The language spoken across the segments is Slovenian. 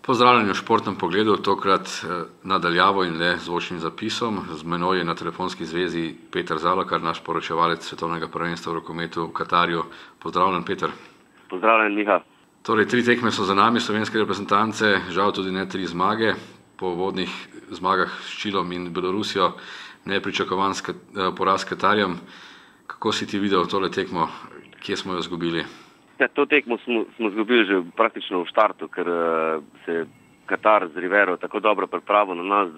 Pozdravljeni v Športnem pogledu, tokrat nadaljavo in le zvočnim zapisom. Z menoj je na telefonski zvezi Peter Zalokar, naš poročevalec svetovnega prvenstva v rokometu v Katarju. Pozdravljen, Peter. Pozdravljen, Miha. Torej, 3 tekme so za nami slovenske reprezentance, žal tudi ne 3 zmage. Po uvodnih zmagah s Čilom in Belorusijo nepričakovan poraz s Katarjem. Kako si ti videl tole tekmo? Kje smo jo izgubili? To tekmo smo izgubili že praktično v štartu, ker se je Katar z Rivero tako dobro pripravil na nas,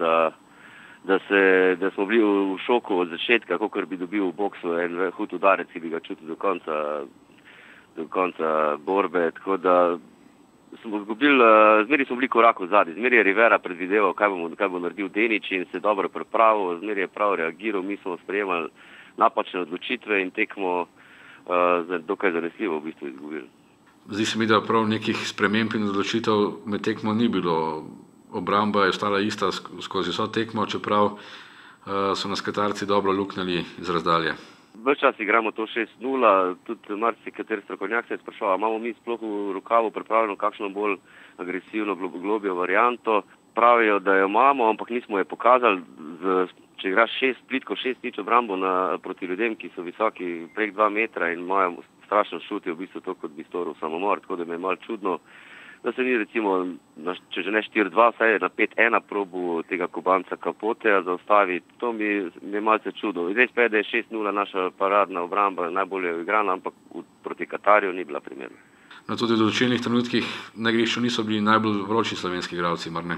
da smo bili v šoku od začetka, kakor bi dobil v boksu en hud udarec, ki bi ga čutil do konca borbe. Tako da smo izgubili, zmeri smo bili korak v zadnji. Zmeri je Rivera predvideval, kaj bo naredil Denič in se dobro pripravil, zmeri je prav reagiral, mi smo sprejemali napačne odločitve in tekmo dokaj zanesljivo v bistvu izgubili. Zdi se mi, da prav nekih sprememb in odločitev med tekmo ni bilo. Obramba je ostala ista skozi vso tekmo, čeprav so nas Katarci dobro luknjali iz razdalje. Ves čas igramo to 6-0, tudi marsikateri strokovnjak se je sprašal, imamo mi sploh v rokavu pripravljeno kakšno bolj agresivno, globjo varianto. Pravijo, da jo imamo, ampak nismo je pokazali. Če igraš 6-0 obrambo proti ljudem, ki so visoki prek 2 metra in imajo strašen šut, je v bistvu to, kot bi storil samomor, tako da me je malo čudno, da se ni recimo, če že ne 4-2, vsaj je na 5-1 probu tega Kubanca Capoteja zaustaviti. To mi je malce čudno. Zdaj spet, da je 6-0 naša paradna obramba, najbolje igrana, ampak proti Katarju ni bila primerna. No, tudi v določenih trenutkih na igrišču niso bili najbolj vroči slovenski igralci, mar ne?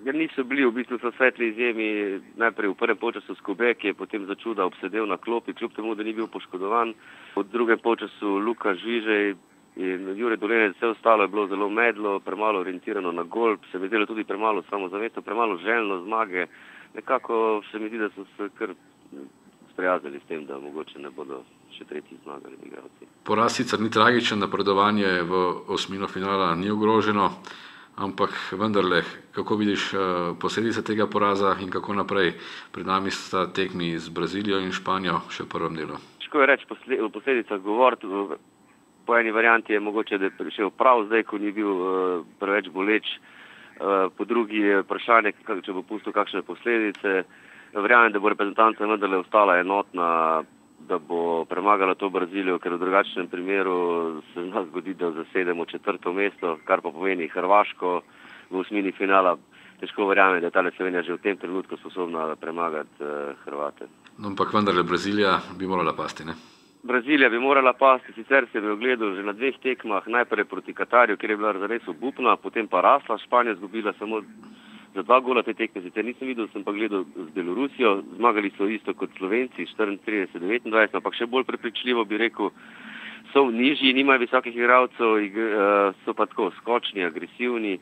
Ja, niso bili, v bistvu so svetli izjemi, najprej v prvem polčasu Skube, ki je potem začuda obsedel na klopi, kljub temu, da ni bil poškodovan. V drugem polčasu Luka Žvižej in Jure Dolenec, vse ostalo je bilo zelo medlo, premalo orientirano na gol, se mi zdelo tudi premalo samozavestno, premalo željno zmage. Nekako se mi zdi, da so se kar sprijaznili s tem, da mogoče ne bodo še tretji zmagali igralci. Poraz sicer ni tragičen, napredovanje v osmino finala ni ogroženo, ampak vendarle, kako vidiš posledice tega poraza in kako naprej? Pred nami sta tekmi z Brazilijo in Španijo še v prvem delu. Težko je reči o posledicah govoriti. Po eni varianti je mogoče, da je prišel prav zdaj, ko ni bil preveč boleč. Po drugi je vprašanje, če bo pustil kakšne posledice. Verjamem, da bo reprezentanca vendarle ostala enotna, da bo premagala to Brazilijo, ker v drugačnem primeru se nas zgodi, da zasedemo 4. mesto, kar pa pomeni Hrvaško v osmini finala. Težko verjamem, da je tale Slovenija že v tem trenutku sposobna premagati Hrvate. No, ampak vendarle Brazilija bi morala pasti, ne? Brazilija bi morala pasti, sicer se je ogledal že na 2 tekmah, najprej proti Katarju, kjer je bila zares obupna, potem pa rasla, Španija izgubila samo za 2 gola te tekme, sicer nisem videl, sem pa gledal z Belorusijo, zmagali so isto kot Slovenci, 34-29, ampak še bolj prepričljivo bi rekel, so nižji, nimajo visokih igralcev, so pa tako skočni, agresivni,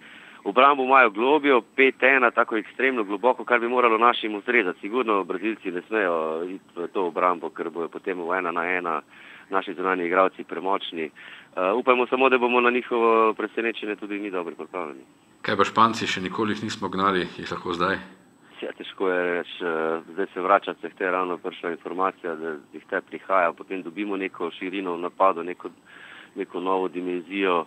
obrambo imajo globjo, 5-1, tako ekstremno globoko, kar bi moralo našim ustrezati. Sigurno Brazilci ne smejo iti v to obrambo, ker bojo potem v 1-1 naši zunanji igralci premočni. Upajmo samo, da bomo na njihovo presenečenje tudi mi dobro pripravljeni. Kaj pa Španci, še nikoli jih nismo gnali, jih lahko zdaj? Ja, težko je reči, zdaj se vrača Cehte, ravno prišla informacija, da Cehte prihaja, potem dobimo neko širino v napadu, neko novo dimenzijo.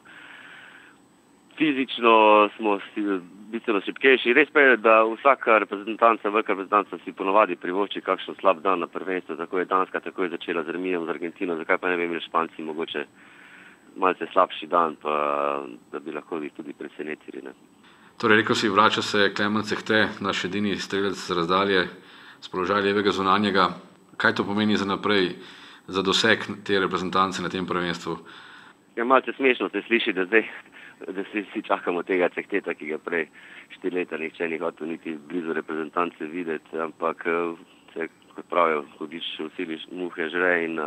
Fizično smo bistveno šibkejši. Res pa je, da vsaka reprezentanca, velika reprezentanca si ponovadi privošči kakšen slab dan na prvenstvu, tako je Danska, tako je začela z remijem z Argentino, zakaj pa ne bi imeli Španci mogoče malce slabši dan, pa da bi lahko jih tudi presenetili, ne. Torej, rekel si, vrača se Klemen Cehte, naš edini strelec z razdalje, z položaja levega zunanjega. Kaj to pomeni za naprej, za doseg te reprezentance na tem prvenstvu? Ja, malce smešno se sliši, da vsi čakamo tega Cehteta, ki ga prej 4 leta nihče ni hotel niti blizu reprezentance videti, ampak kot pravijo, hodiš, vsiliš muhe žre in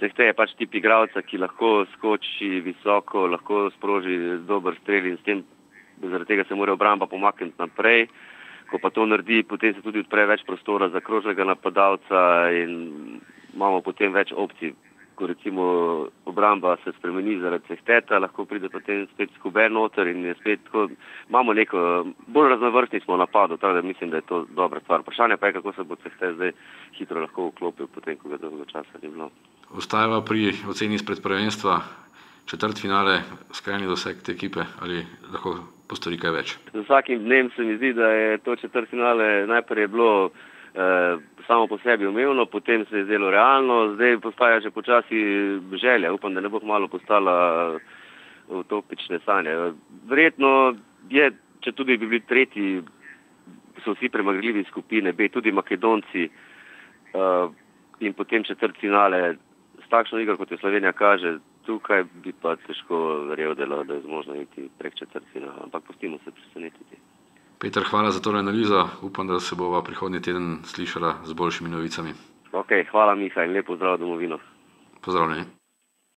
Cehte je pač tip igralca, ki lahko skoči visoko, lahko sproži dober strel in s tem, zaradi tega se mora obramba pomakniti naprej. Ko pa to naredi, potem se tudi odpre več prostora za krožnega napadalca in imamo potem več opcij. Ko recimo obramba se spremeni zaradi Cehteta, lahko pride potem spet Skube noter in je spet tako, imamo neko, bolj raznovrstni smo v napadu, tako da mislim, da je to dobra stvar. Vprašanje pa je, kako se bo Cehte zdaj hitro lahko vklopil, potem, ko ga dolgo časa ni bilo. Ostajava pri oceni izpred prvenstva, četrtfinale, skrajni doseg te ekipe, ali lahko postori kaj več? Z vsakim dnem se mi zdi, da je to četrtfinale najprej bilo samo po sebi umevno, potem se je zdelo realno, zdaj postaja že počasi želja. Upam, da ne bo malo postala utopične sanje. Verjetno je, če tudi bi bili tretji, so vsi premagljivi skupine B, tudi Makedonci, in potem četrtfinale s takšno igro, kot je Slovenija kaže, tukaj bi pa težko verjel, da je zmožno iti prek četrtfinala, ampak pustimo se presenetiti. Peter, hvala za tole analizo. Upam, da se bova prihodnji teden slišala z boljšimi novicami. Ok, hvala Miha in lep pozdrav v domovino. Pozdravljeni.